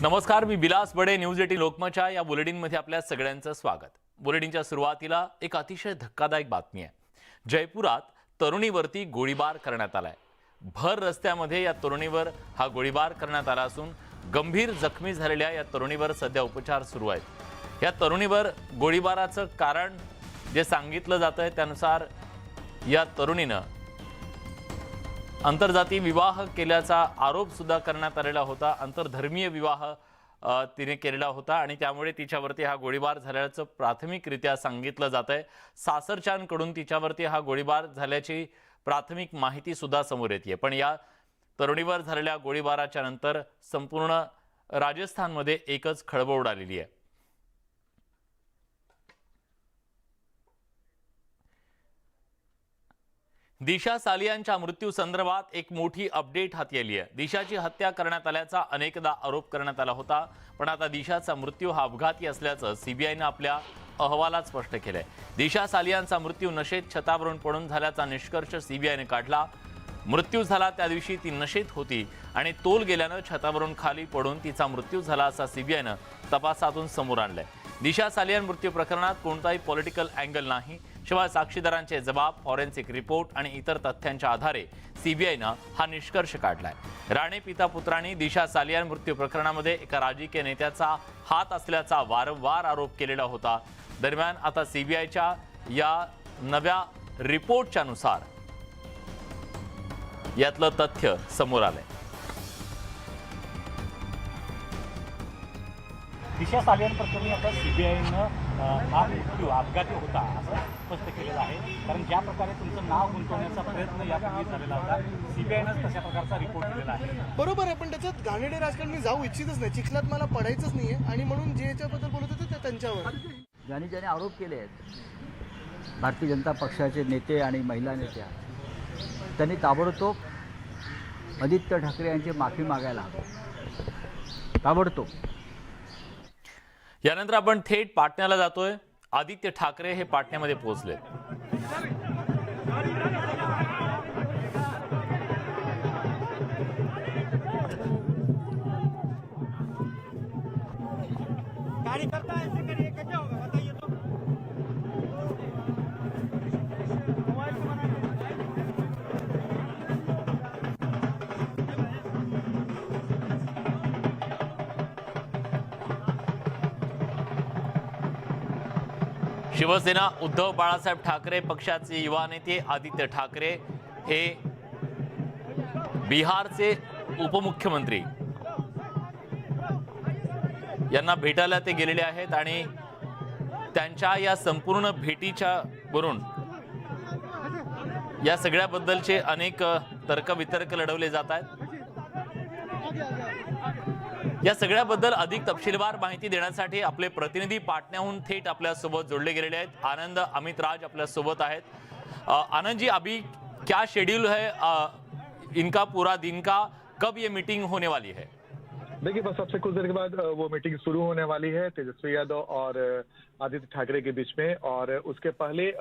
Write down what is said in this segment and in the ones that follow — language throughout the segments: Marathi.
नमस्कार, मी विलास बडे. न्यूज 18 लोकमतच्या या बुलेटिनमध्ये आपल्या सगळ्यांचं स्वागत. बुलेटिनच्या सुरुवातीला एक अतिशय धक्कादायक बातमी आहे. जयपुरात तरुणीवरती गोळीबार करण्यात आलाय. भर रस्त्यामध्ये या तरुणीवर हा गोळीबार करण्यात आला असून गंभीर जखमी झालेल्या या तरुणीवर सध्या उपचार सुरू आहेत. या तरुणीवर गोळीबाराचं कारण जे सांगितलं जातंय त्यानुसार या तरुणीनं आंतरजातीय विवाह केल्याचा आरोप सुद्धा करण्यात आलेला होता. आंतरधर्मीय विवाह तिने केलेला होता आणि त्यामुळे तिच्यावरती हा गोळीबार झाल्याचं प्राथमिकरित्या सांगितलं जातंय. सासरच्यांकडून तिच्यावरती हा गोळीबार झाल्याची प्राथमिक माहिती सुद्धा समोर येते. पण या तरुणीवर झालेल्या गोळीबाराच्या नंतर संपूर्ण राजस्थानमध्ये एकच खळबळ उडालेली आहे. दिशा सालियांच्या मृत्यू संदर्भात एक मोठी अपडेट हाती आली आहे. दिशाची हत्या करण्यात आल्याचा अनेकदा आरोप करण्यात आला होता, पण आता दिशाचा मृत्यू हा अपघाती असल्याचं सीबीआयने आपल्या अहवालात स्पष्ट केलंय. दिशा सालियांचा मृत्यू नशेत छतावरून पडून झाल्याचा निष्कर्ष सीबीआयने काढला. मृत्यू झाला त्या दिवशी ती नशेत होती आणि तोल गेल्यानं छतावरून खाली पडून तिचा मृत्यू झाला असा सीबीआयनं तपासातून समोर आणलंय. दिशा सालियन मृत्यू प्रकरणात कोणताही पॉलिटिकल अँगल नाही. शिवाय साक्षीदारांचे जबाब, फॉरेन्सिक रिपोर्ट आणि इतर तथ्यांच्या आधारे सीबीआयनं हा निष्कर्ष काढलाय. राणे पिता पुत्रांनी दिशा सालियन मृत्यू प्रकरणामध्ये एका राजकीय नेत्याचा हात असल्याचा वारंवार आरोप केलेला होता. दरम्यान आता सीबीआयच्या या नव्या रिपोर्टच्या नुसार यातलं तथ्य समोर आलंय. दिशा सालियन प्रकरणी आता सीबीआयनं हा मृत्यू अपघाती होता असं स्पष्ट केलेलं आहे. कारण ज्या प्रकारे तुमचं नाव गुंतवण्याचा प्रयत्न यापूर्वी झालेला होता, सीबीआयनं तशा प्रकारचा रिपोर्ट दिलेला आहे. बरोबर आहे, पण त्याच्यात घाणेरडे राजकारण मी जाऊ इच्छितच नाही. चिखलात मला पडायचंच नाहीये आणि म्हणून जे याच्याबद्दल बोलत होते ते त्यांच्यावर ज्याने आरोप केले आहेत भारतीय जनता पक्षाचे नेते आणि महिला नेत्या, त्यांनी ताबडतोब आदित्य ठाकरे यांची माफी मागायला ताबडतोब. यानंतर आपण थेट पाटण्याला जातोय. आदित्य ठाकरे हे पाटण्यामध्ये पोहोचले. शिवसेना उद्धव बाळासाहेब ठाकरे पक्षाचे युवा नेते आदित्य ठाकरे हे बिहारचे उपमुख्यमंत्री यांना भेटायला ते गेलेले आहेत आणि त्यांच्या या संपूर्ण भेटीच्या वरून या सगळ्याबद्दलचे अनेक तर्कवितर्क लढवले जात आहेत. या सगळ्याबद्दल अधिक तपशीलवार माहिती देण्यासाठी आपले प्रतिनिधी पाटण्याहून थेट आपल्या सोबत जोडले गेलेले आहेत. आनंद अमित राज आपल्या सोबत आहेत. आनंद जी, अभी क्या शेड्यूल है इनका पूरा दिन का, कब ये मीटिंग होने वाली है? देखिए, बस सबसे कुछ देर के बाद वो मीटिंग शुरू होने वाली है तेजस्वी यादव और आदित्य ठाकरे के बीच में। और उसके पहले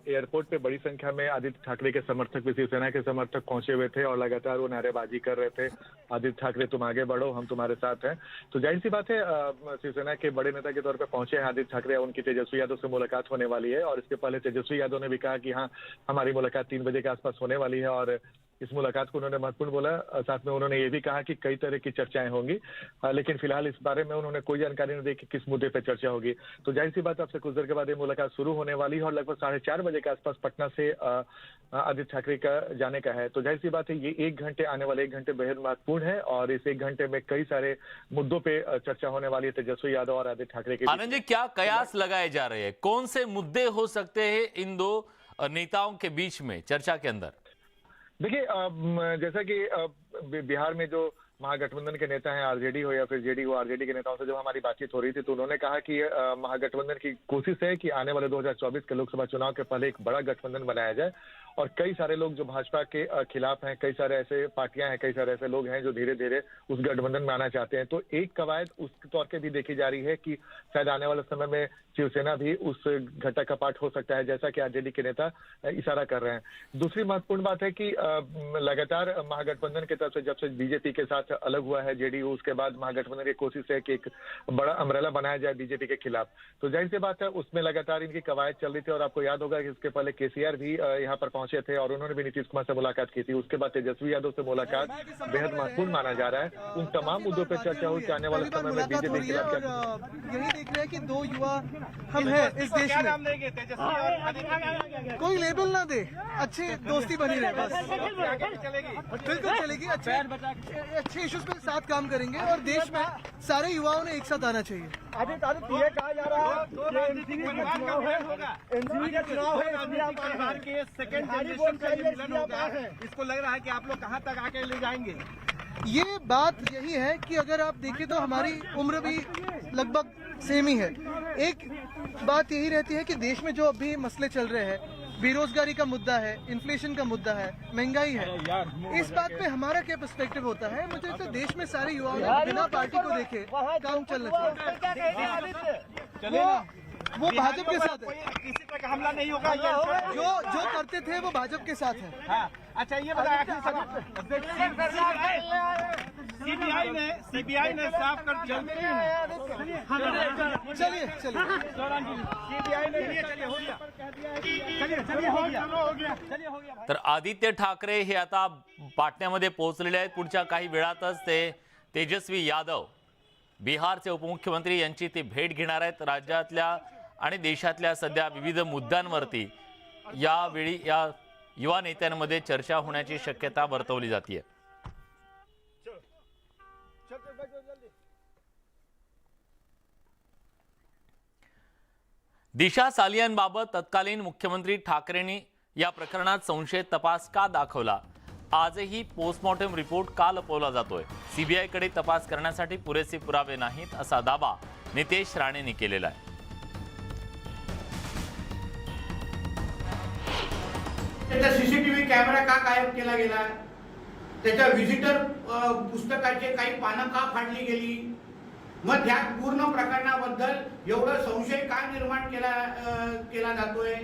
एयरपोर्ट पे बड़ी संख्या में आदित्य ठाकरे के समर्थक भी, शिवसेना के समर्थक पहुंचे हुए थे और लगातार वो नारेबाजी कर रहे थे, आदित्य ठाकरे तुम आगे बढ़ो, हम तुम्हारे साथ हैं। तो जाहिर सी बात है, शिवसेना के बड़े नेता के तौर पे पहुंचे हैं आदित्य ठाकरे, उनकी तेजस्वी यादव से मुलाकात होने वाली है। और इसके पहले तेजस्वी यादव ने भी कहा कि हाँ, हमारी मुलाकात 3 बजे के आसपास होने वाली है और इस मुलाकात को उन्होंने महत्वपूर्ण बोला। साथ में उन्होंने ये भी कहा कि कई तरह की चर्चाएं होंगी, लेकिन फिलहाल इस बारे में उन्होंने कोई जानकारी नहीं दी कि किस मुद्दे पर चर्चा होगी। तो जाहिर सी बात, आपसे कुछ देर के बाद ये मुलाकात शुरू होने वाली है और लगभग 4:30 बजे के आसपास पटना से आदित्य ठाकरे का जाने का है। तो जाहिर सी बात है, ये 1 घंटे, आने वाले 1 घंटे बेहद महत्वपूर्ण है और इस 1 घंटे में कई सारे मुद्दों पे चर्चा होने वाली है तेजस्वी यादव और आदित्य ठाकरे के। आनंद जी, क्या कयास लगाए जा रहे हैं, कौन से मुद्दे हो सकते हैं इन दो नेताओं के बीच में चर्चा के अंदर? देखिए, जैसा कि बिहार में जो महागठबंधन के नेता हैं, आरजेडी हो या फिर जेडी हो, आरजेडी के नेताओं से जब हमारी बातचीत हो रही थी तो उन्होंने कहा कि महागठबंधन की कोशिश है कि आने वाले 2024 के लोकसभा चुनाव के पहले एक बड़ा गठबंधन बनाया जाए। और कई सारे लोग जो भाजपा के खिलाफ हैं, कई सारे ऐसे पार्टियां हैं, कई सारे ऐसे लोग हैं जो धीरे धीरे उस गठबंधन में आना चाहते हैं। तो एक कवायद उस तौर पे भी देखी जा रही है कि शायद आने वाले समय में शिवसेना भी उस घटक का पार्ट हो सकता है, जैसा कि आरजेडी के नेता इशारा कर रहे हैं। दूसरी महत्वपूर्ण बात है कि लगातार महागठबंधन की तरफ से जब से बीजेपी के साथ बाद से अलग हुआ है जेडीयू, उसके बाद महागठबंधन की कोशिश है कि एक बड़ा अम्ब्रेला बनाया जाए बीजेपी के खिलाफ। तो जाहिर सी बात है उसमें लगातार इनकी कवायद चल रही थी। और आपको याद होगा कि इसके पहले केसीआर भी यहाँ पर पहुंचे थे और उन्होंने भी नीतीश कुमार से मुलाकात की थी। उसके बाद तेजस्वी यादव से मुलाकात बेहद महत्वपूर्ण माना जा रहा है। उन तमाम मुद्दों पर चर्चा हुई कि आने वाले समय में बीजेपी के खिलाफ क्या। यही देख रहे हैं कि दो युवा हम हैं इस देश में, कोई लेबल ना दे, अच्छी दोस्ती बनी रहे बस। बिल्कुल चलेगी, अच्छे इश्यूज पे साथ काम करेंगे और देश में सारे युवाओं ने एक साथ आना चाहिए। आदित्य ये कहा जा रहा है कि एनसीपी का चुनाव है, एनसीपी का चुनाव है, परिवार के सेकंड जनरेशन का ये मिलन होगा, इसको लग रहा है कि आप लोग कहां तक आके ले जाएंगे। ये बात यही है कि अगर आप देखें तो हमारी उम्र भी लगभग सेम ही है। एक बात यही रहती है कि देश में जो अभी मसले चल रहे हैं, बेरोजगारी का मुद्दा है, इन्फ्लेशन का मुद्दा है, महंगाई है, इस बात पे हमारा क्या पर्सपेक्टिव होता है। मुझे तो देश में सारे युवाओं ने बिना पार्टी को देखे काम चलना चाहिए। वो भाजपा के साथ है, किसी पर हमला नहीं होगा। जो करते थे वो भाजपा के साथ है। हाँ, अच्छा ये बताया सीबीआई ने साफ कर दिया। चलिए तर आदित्य ठाकरे हे आता पाटण्यामध्ये पोहोचलेले आहेत। पुढच्या काही वेळातच ते तेजस्वी यादव बिहारचे उपमुख्यमंत्री यांची ते भेट घेणार आहेत। राज्यातल्या आणि देशातल्या सध्या विविध मुद्द्यांवरती यावेळी या युवा नेत्यांमध्ये चर्चा होण्याची शक्यता वर्तवली जाते। दिशा सालियांबाबत तत्कालीन मुख्यमंत्री ठाकरेंनी या प्रकरणात संशयित तपास का दाखवला? आजही पोस्टमॉर्टम रिपोर्ट का लपवला जातोय? सीबीआयकडे तपास करण्यासाठी पुरेसे पुरावे नाहीत असा दावा नितेश राणेंनी केलेला आहे। त्याचा सीसीटीव्ही कॅमेरा का गायब केला गेला? त्याच्या व्हिजिटर पुस्तकाचे काही पानं का फाडली गेली? मग ह्या पूर्ण प्रकरणाबद्दल एवढा संशय का निर्माण केला जातोय?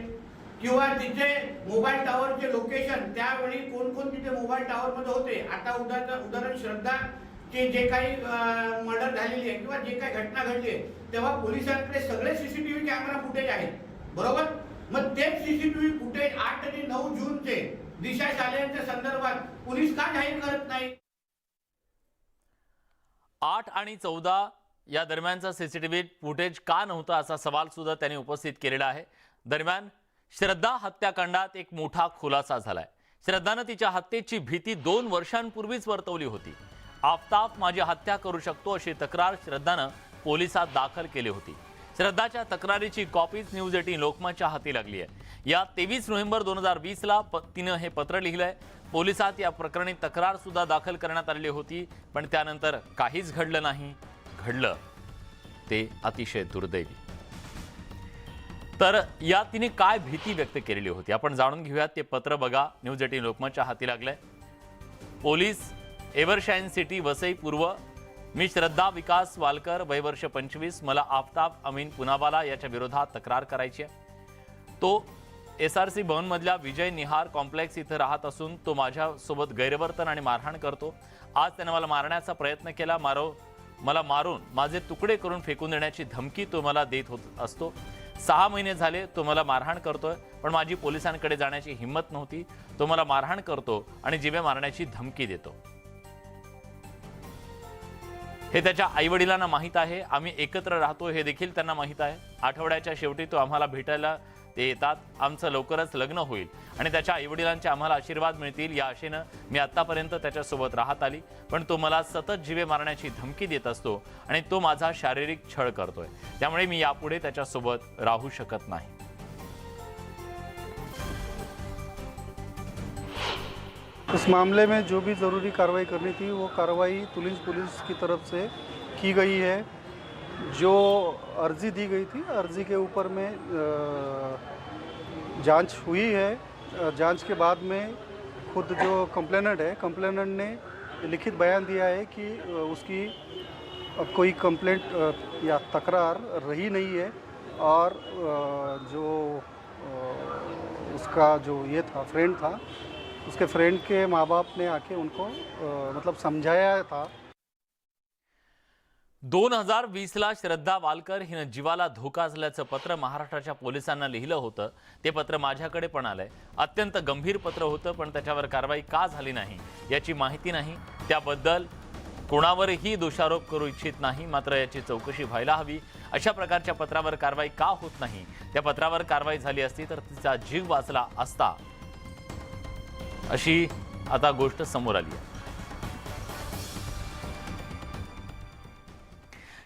किंवा तिथे मोबाईल टावरचे लोकेशन त्यावेळी कोण कोण तिथे मोबाईल टावर मध्ये होते? आता उदाहरण श्रद्धा चे जे काही मर्डर झालेली आहे किंवा जे काही घटना घडली तेव्हा पोलिसांकडे सगळे सीसीटीव्ही कॅमेरा फुटेज आहेत, बरोबर? मग तेच सीसीटीव्ही फुटेज 8 आणि 9 जूनचे दिशा सालियांच्या संदर्भात पोलीस का जाहीर करत नाही? 8 आणि 14 या दरम्यानचा सीसीटीव्ही फुटेज का नव्हता असा सवाल सुद्धा त्यांनी उपस्थित केलेला आहे। दरम्यान श्रद्धा हत्याकांडात एक मोठा खुलासा झालाय। श्रद्धाने तिच्या हत्येची भीती 2 वर्षांपूर्वीच वर्तवली होती। आफताब माझी हत्या करू शकतो अशी तक्रार श्रद्धाने पोलिसात दाखल केली होती। श्रद्धाच्या तक्रारीची कॉपीज न्यूज 18 लोकमतच्या हाती लागली आहे। या 23 नोव्हेंबर 2020 ला तिने हे पत्र लिहिलंय। पोलिसात या प्रकरणी तक्रार सुद्धा दाखल करण्यात आलेली होती, पण त्यानंतर काहीच घडलं नाही। घडलं ते अतिशय दुर्दैवी। तर या तिने काय भीती व्यक्त केलेली होती आपण जाणून घेऊयात। ते पत्र बघा, न्यूज 18 लोकमतच्या हाती लागलंय। पोलीस एव्हरशाईन सिटी वसई पूर्व, मी श्रद्धा विकास वालकर, वय वर्ष 25, मला आफताब अमीन पुनावाला याच्या विरोधात तक्रार करायची आहे। तो SRC भवन मधल्या विजय निहार कॉम्प्लेक्स इथे राहत असून तो माझ्यासोबत गैरवर्तन आणि मारहाण करतो। आज त्याने मला मारण्याचा प्रयत्न केला। मला मारून माझे तुकडे करून फेकून देण्याची धमकी तो मला देत असतो। 6 महिने झाले तो मला मारहाण करतोय, पण माझी पोलिसांकडे जाण्याची हिंमत नव्हती। तो मला मारहाण करतो आणि जीवे मारण्याची धमकी देतो। हे त्याच्या आईवडिलांना माहित आहे। आम्ही एकत्र राहतो हे देखील त्यांना माहित आहे। आठवड्याच्या शेवटी तो आम्हाला भेटायला ते येतात। आमचं लवकरच लग्न होईल आणि त्याच्या आईवडिलांचे आम्हाला आशीर्वाद मिळतील या आशेने मी आतापर्यंत त्याच्यासोबत राहत आली, पण तो मला सतत जीवे मारण्याची धमकी देत असतो आणि तो माझा शारीरिक छळ करतोय। त्यामुळे मी यापुढे त्याच्यासोबत राहू शकत नाही। इस मामले में जो भी ज़रूरी कार्रवाई करनी थी वो कार्रवाई तुलिंज पुलिस की तरफ से की गई है। जो अर्जी दी गई थी, अर्जी के ऊपर में जांच हुई है। जांच के बाद में खुद जो कंप्लेनेंट है, कंप्लेनेंट ने लिखित बयान दिया है कि उसकी अब कोई कंप्लेंट या तकरार रही नहीं है और जो उसका जो ये था फ्रेंड था उसके फ्रेंड के माँ बाप ने आके उनको मतलब समझाया था। 2020ला श्रद्धा वालकर हिनं जीवाला धोका असल्याचं पत्र महाराष्ट्राच्या पोलिसांना लिहिलं होतं. ते पत्र माझ्याकडे पण आलंय. अत्यंत गंभीर पत्र होतं, पण त्याच्यावर कारवाई का झाली नाही याची माहिती नाही. त्याबद्दल कोणावरही दोषारोप करू इच्छित नाही, मात्र याची चौकशी व्हायला हवी. अशा प्रकारच्या पत्रावर कारवाई का होत नाही? त्या पत्रावर कारवाई झाली असती तर तिचा जीव वाचला असता, अशी आता गोष्ट समोर आली आहे.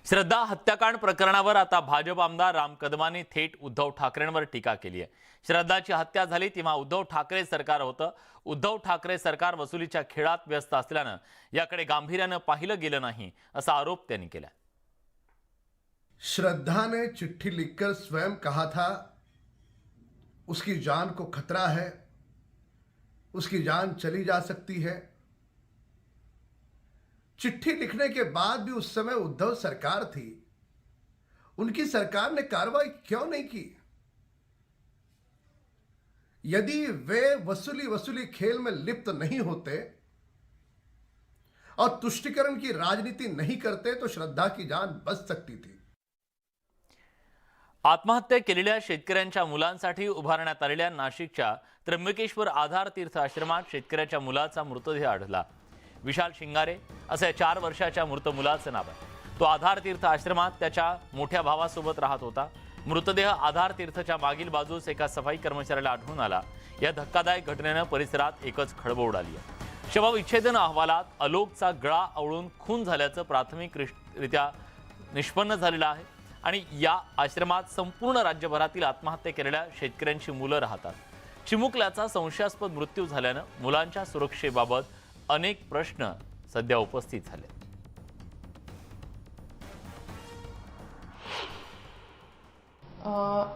श्रद्धा हत्याकांड प्रकरणावर आता भाजप आमदार राम कदमांनी थेट उद्धव ठाकरेंवर टीका केली आहे. श्रद्धाची हत्या झाली तेव्हा उद्धव ठाकरे सरकार होतं. उद्धव ठाकरे सरकार वसुलीच्या खेळात व्यस्त असल्यानं याकडे गांभीर्यानं पाहिलं गेलं नाही, असा आरोप त्यांनी केला. श्रद्धा ने चिट्ठी लिखकर स्वयं कहा था उसकी जान को खतरा है, उसकी जान चली जा सकती है. चिट्ठी लिखने के बाद भी उस समय उद्धव सरकार थी, उनकी सरकार ने कार्रवाई क्यों नहीं की? यदि वे वसूली खेल में लिप्त नहीं होते और तुष्टीकरण की राजनीति नहीं करते तो श्रद्धा की जान बच सकती थी. आत्महत्या केलेल्या शेतकऱ्यांच्या मुलांसाठी उभारण्यात आलेल्या नाशिकच्या त्र्यंबकेश्वर आधार तीर्थ आश्रमात शेतकऱ्याच्या मुलाचा मृतदेह आढळला. विशाल शिंगारे असं 4 वर्षाच्या मृत मुलाचं नाव आहे. तो आधार तीर्थ आश्रमात त्याच्या मोठ्या भावासोबत राहत होता. मृतदेह आधार तीर्थच्या मागील बाजूस एका सफाई कर्मचाऱ्याला आढळून आला. या धक्कादायक घटनेनं परिसरात एकच खळबळ उडाली आहे. शवविच्छेदन अहवालात आलोकचा गळा आवळून खून झाल्याचं प्राथमिकरित्या निष्पन्न झालेलं आहे. आणि या आश्रमात संपूर्ण राज्यभरातील आत्महत्या केलेल्या शेतकऱ्यांची मुलं राहतात. चिमुकल्याचा संशयास्पद मृत्यू झाल्यानं मुलांच्या सुरक्षेबाबत अनेक प्रश्न सध्या उपस्थित झाले.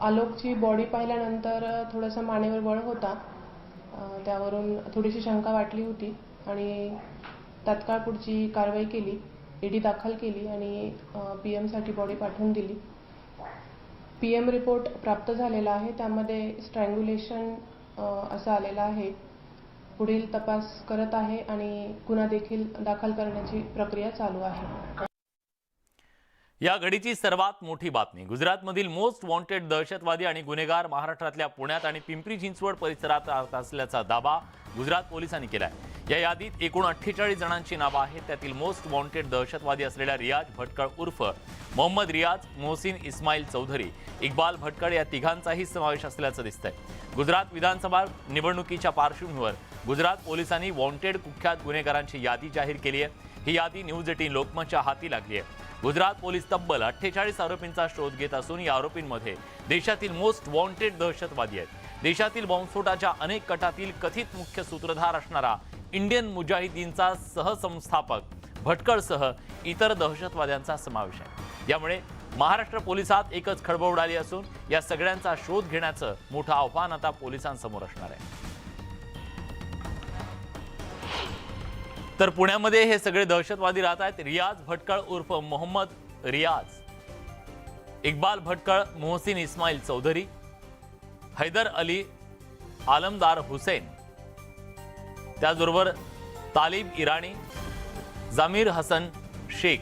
आलोकची बॉडी पाहिल्यानंतर थोडंसं मानेवर बळ होता. त्यावरून थोडीशी शंका वाटली होती आणि तात्काळ पुढची कारवाई केली. ईडी दाखल केली आणि पीएमसाठी बॉडी पाठवून दिली. पीएम रिपोर्ट प्राप्त झालेला आहे. त्यामध्ये स्ट्रँग्युलेशन असं आलेलं आहे. पुढील तपास करत आहे आणि गुन्हा देखील दाखल करण्याची प्रक्रिया चालू आहे. या घडीची सर्वात मोठी बातमी. गुजरातमधील मोस्ट वॉन्टेड दहशतवादी आणि गुन्हेगार महाराष्ट्रातल्या पुण्यात आणि पिंपरी चिंचवड परिसरात राहत असल्याचा दावा गुजरात पोलिसांनी केलाय. या यादीत एकूण 48 जणांची नावं आहेत. त्यातील मोस्ट वॉन्टेड दहशतवादी असलेल्या रियाज भटकळ उर्फ मोहम्मद रियाज, मोहसिन इस्माईल चौधरी, इक्बाल भटकळ या तिघांचाही समावेश असल्याचं दिसतंय. गुजरात विधानसभा निवडणुकीच्या पार्श्वभूमीवर गुजरात पोलिसांनी वॉन्टेड कुख्यात गुन्हेगारांची यादी जाहीर केली आहे. ही यादी न्यूज 18 लोकमतच्या हाती लागली आहे. गुजरात पोलीस तब्बल 48 आरोपींचा शोध घेत असून या आरोपींमध्ये देशातील मोस्ट वॉन्टेड दहशतवादी आहेत. देशातील बॉम्बस्फोटाच्या अनेक कटातील कथित मुख्य सूत्रधार असणारा इंडियन मुजाहिदीनचा सहसंस्थापक भटकळसह इतर दहशतवाद्यांचा समावेश आहे. यामुळे महाराष्ट्र पोलिसात एकच खळबळ उडाली असून या सगळ्यांचा शोध घेण्याचं मोठं आव्हान आता पोलिसांसमोर असणार आहे. तर पुण्यामध्ये हे सगळे दहशतवादी राहत आहेत. रियाज भटकळ उर्फ मोहम्मद रियाज, इक्बाल भटकळ, मोहसिन इस्माईल चौधरी, हैदर अली आलमदार हुसेन, त्याचबरोबर तालिब इराणी, जमीर हसन शेख,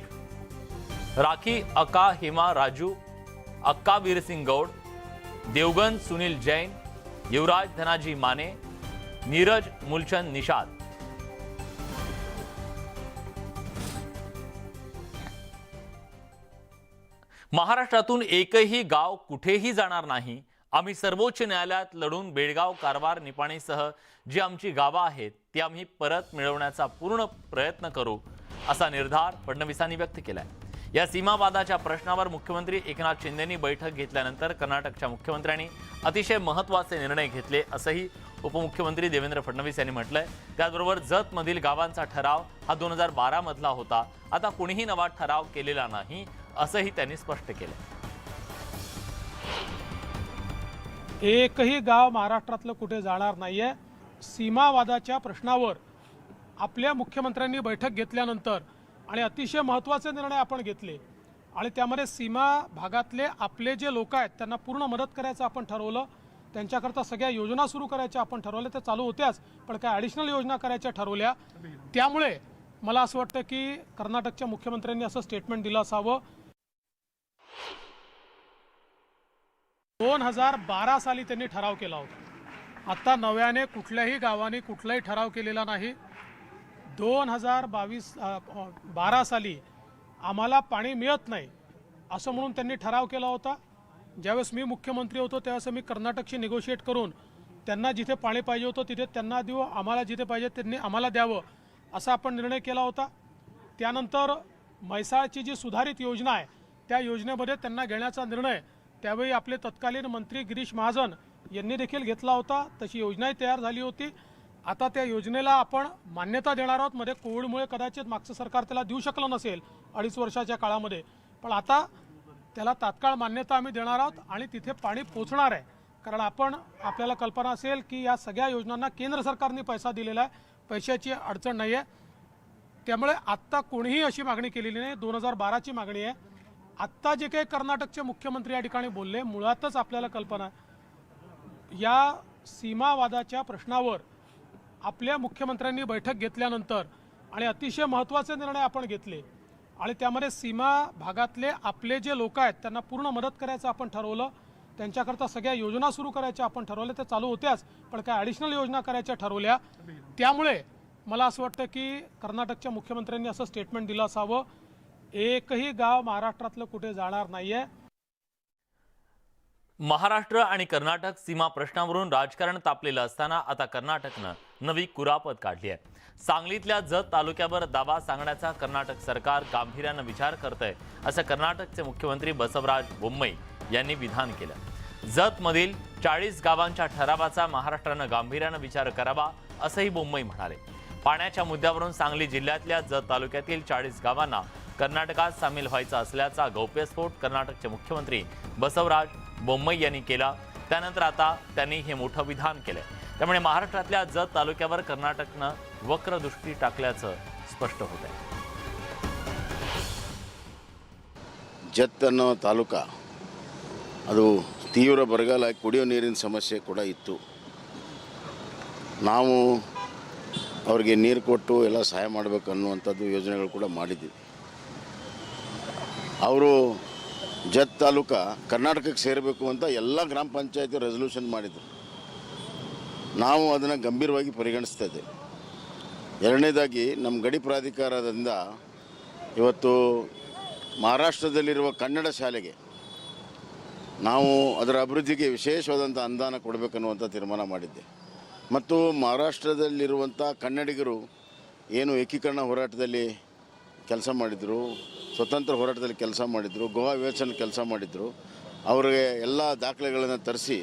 राखी अका हिमा राजू, अक्का वीरसिंग गौड, देवगन सुनील जैन, युवराज धनाजी माने, नीरज मुलचंद निषाद. महाराष्ट्रातून एकही गाव कुठेही जाणार नाही. आम्ही सर्वोच्च न्यायालयात लढून बेळगाव, कारवार, निपाणीसह जी आमची गावं आहेत ती आम्ही परत मिळवण्याचा पूर्ण प्रयत्न करू, असा निर्धार फडणवीसांनी व्यक्त केलाय. या सीमावादाच्या प्रश्नावर मुख्यमंत्री एकनाथ शिंदेंनी बैठक घेतल्यानंतर कर्नाटकच्या मुख्यमंत्र्यांनी अतिशय महत्त्वाचे निर्णय घेतले, असंही उपमुख्यमंत्री देवेंद्र फडणवीस यांनी म्हटलंय. त्याचबरोबर जतमधील गावांचा ठराव हा 2012 मधला होता. आता कुणीही नवा ठराव केलेला नाही, असंही त्यांनी स्पष्ट केलं. एकही गाव महाराष्ट्रातलं कुठे जाणार नाहीये. सीमावादाच्या प्रश्नावर आपल्या मुख्यमंत्र्यांनी बैठक घेतल्यानंतर आणि अतिशय महत्त्वाचे निर्णय आपण घेतले आणि त्यामध्ये सीमा भागातले आपले जे लोक आहेत त्यांना पूर्ण मदत करायचं आपण ठरवलं. त्यांच्याकरता सगळ्या योजना सुरू करायच्या आपण ठरवल्या, त्या चालू होत्याच, पण काय ॲडिशनल योजना करायच्या ठरवल्या. त्यामुळे मला असं वाटतं की कर्नाटकच्या मुख्यमंत्र्यांनी असं स्टेटमेंट दिलं असावं. 2012 साली त्यांनी ठराव केला होता. आता नव्याने कुठल्याही गावाने कुठलाही ठराव केलेला नाही. 2012 साली आम्हाला पाणी मिळत नाही असं म्हणून त्यांनी ठराव केला होता. ज्यावेळेस मी मुख्यमंत्री होतो त्यावेळेस मी कर्नाटकशी निगोशिएट करून त्यांना जिथे पाणी पाहिजे होतं तिथे त्यांना देऊ, आम्हाला जिथे पाहिजे त्यांनी आम्हाला द्यावं असा आपण निर्णय केला होता. त्यानंतर म्हैसाळची जी सुधारित योजना आहे त्या योजनेमध्ये त्यांना घेण्याचा निर्णय त्यावेळी आपले तत्कालीन मंत्री गिरीश महाजन यांनी देखील घेतला होता. तशी योजनाही तयार झाली होती. आता त्या योजनेला आपण मान्यता देणार आहोत. मध्ये कोविडमुळे कदाचित मागचं सरकार त्याला देऊ शकलं नसेल 2.5 वर्षाच्या काळामध्ये, पण आता त्याला तात्काळ मान्यता आम्ही देणार आहोत आणि तिथे पाणी पोचणार आहे. कारण आपल्याला कल्पना असेल की या सगळ्या योजनांना केंद्र सरकारने पैसा दिलेला आहे, पैशाची अडचण नाही आहे. त्यामुळे आत्ता कोणीही अशी मागणी केलेली नाही. 2012ची मागणी आहे. आत्ता जे काही कर्नाटकचे मुख्यमंत्री या ठिकाणी बोलले, मुळातच आपल्याला कल्पना आहे या सीमावादाच्या प्रश्नावर आपल्या मुख्यमंत्र्यांनी बैठक घेतल्यानंतर आणि अतिशय महत्त्वाचे निर्णय आपण घेतले आणि त्यामध्ये सीमा भागातले आपले जे लोक आहेत त्यांना पूर्ण मदत करायचं आपण ठरवलं. त्यांच्याकरता सगळ्या योजना सुरू करायच्या आपण ठरवल्या, त्या चालू होत्याच, पण काय ॲडिशनल योजना करायच्या ठरवल्या. त्यामुळे मला असं वाटतं की कर्नाटकच्या मुख्यमंत्र्यांनी असं स्टेटमेंट दिलं असावं. एकही गाव महाराष्ट्रातलं कुठे जाणार नाहीये. महाराष्ट्र आणि कर्नाटक सीमा प्रश्नावरून राजकारण तापलेलं असताना आता कर्नाटकनं नवी कुरापत काढली आहे. सांगलीतल्या जत तालुक्यावर दावा सांगण्याचा कर्नाटक सरकार गांभीर्यानं विचार करतंय असं कर्नाटकचे मुख्यमंत्री बसवराज बोम्मई यांनी विधान केलं. जतमधील 40 गावांच्या ठरावाचा महाराष्ट्रानं गांभीर्यानं विचार करावा असंही बोम्मई म्हणाले. पाण्याच्या मुद्द्यावरून सांगली जिल्ह्यातल्या जत तालुक्यातील 40 गावांना कर्नाटकात सामील व्हायचा असल्याचा गौप्यस्फोट कर्नाटकचे मुख्यमंत्री बसवराज बोम्मई यांनी केला. त्यानंतर आता त्यांनी हे मोठं विधान केलंय. त्यामुळे महाराष्ट्रातल्या जत तालुक्यावर कर्नाटकनं वक्रदृष्टी टाकल्याचं स्पष्ट होत आहे. ಜತ್ ಅನ್ನೋ ತಾಲೂಕ ಅದು ತೀವ್ರ ಬರಗಾಲ, ಕುಡಿಯೋ ನೀರಿನ ಸಮಸ್ಯೆ ಕೂಡ ಇತ್ತು. ನಾವು ಅವರಿಗೆ ನೀರು ಕೊಟ್ಟು ಎಲ್ಲ ಸಹಾಯ ಮಾಡಬೇಕು ಅನ್ನುವಂಥದ್ದು ಯೋಜನೆಗಳು ಕೂಡ ಮಾಡಿದ್ದೀವಿ. ಅವರು ಜತ್ ತಾಲೂಕ ಕರ್ನಾಟಕಕ್ಕೆ ಸೇರಬೇಕು ಅಂತ ಎಲ್ಲ ಗ್ರಾಮ ಪಂಚಾಯತಿ ರೆಸಲ್ಯೂಷನ್ ಮಾಡಿದರು. ನಾವು ಅದನ್ನು ಗಂಭೀರವಾಗಿ ಪರಿಗಣಿಸ್ತಾ ಇದ್ದೇವೆ. ಎರಡನೇದಾಗಿ ನಮ್ಮ ಗಡಿ ಪ್ರಾಧಿಕಾರದಿಂದ ಇವತ್ತು ಮಹಾರಾಷ್ಟ್ರದಲ್ಲಿರುವ ಕನ್ನಡ ಶಾಲೆಗೆ ನಾವು ಅದರ ಅಭಿವೃದ್ಧಿಗೆ ವಿಶೇಷವಾದಂಥ ಅನುದಾನ ಕೊಡಬೇಕನ್ನುವಂಥ ತೀರ್ಮಾನ ಮಾಡಿದ್ದೆ. ಮತ್ತು ಮಹಾರಾಷ್ಟ್ರದಲ್ಲಿರುವಂಥ ಕನ್ನಡಿಗರು ಏನು ಏಕೀಕರಣ ಹೋರಾಟದಲ್ಲಿ ಕೆಲಸ ಮಾಡಿದರು, ಸ್ವತಂತ್ರ ಹೋರಾಟದಲ್ಲಿ ಕೆಲಸ ಮಾಡಿದರು, ಗೋವಾ ವಿವೇಚನೆ ಕೆಲಸ ಮಾಡಿದರು, ಅವರಿಗೆ ಎಲ್ಲ ದಾಖಲೆಗಳನ್ನು ತರಿಸಿ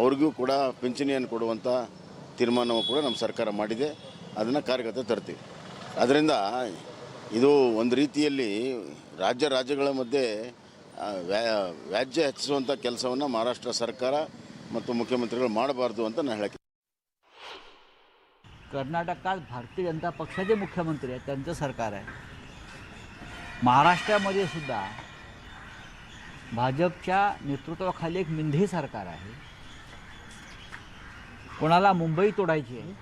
ಅವ್ರಿಗೂ ಕೂಡ ಪಿಂಚಣಿಯನ್ನು ಕೊಡುವಂಥ ತೀರ್ಮಾನವೂ ಕೂಡ ನಮ್ಮ ಸರ್ಕಾರ ಮಾಡಿದೆ. ಅದನ್ನು ಕಾರ್ಯಗತ ತರ್ತೀವಿ. ಅದರಿಂದ ಇದು ಒಂದು ರೀತಿಯಲ್ಲಿ ರಾಜ್ಯಗಳ ಮಧ್ಯೆ ವ್ಯಾಜ್ಯ ಹೆಚ್ಚಿಸುವಂಥ ಕೆಲಸವನ್ನು ಮಹಾರಾಷ್ಟ್ರ ಸರ್ಕಾರ ಮತ್ತು ಮುಖ್ಯಮಂತ್ರಿಗಳು ಮಾಡಬಾರ್ದು ಅಂತ ನಾನು ಹೇಳಕ್ಕೆ. कर्नाटकात भारतीय जनता पक्षाचे मुख्यमंत्री आहेत, त्यांचं सरकार आहे. महाराष्ट्रामध्ये सुद्धा भाजपच्या नेतृत्वाखाली एक मिंधी सरकार आहे. कोणाला मुंबई तोडायची आहे,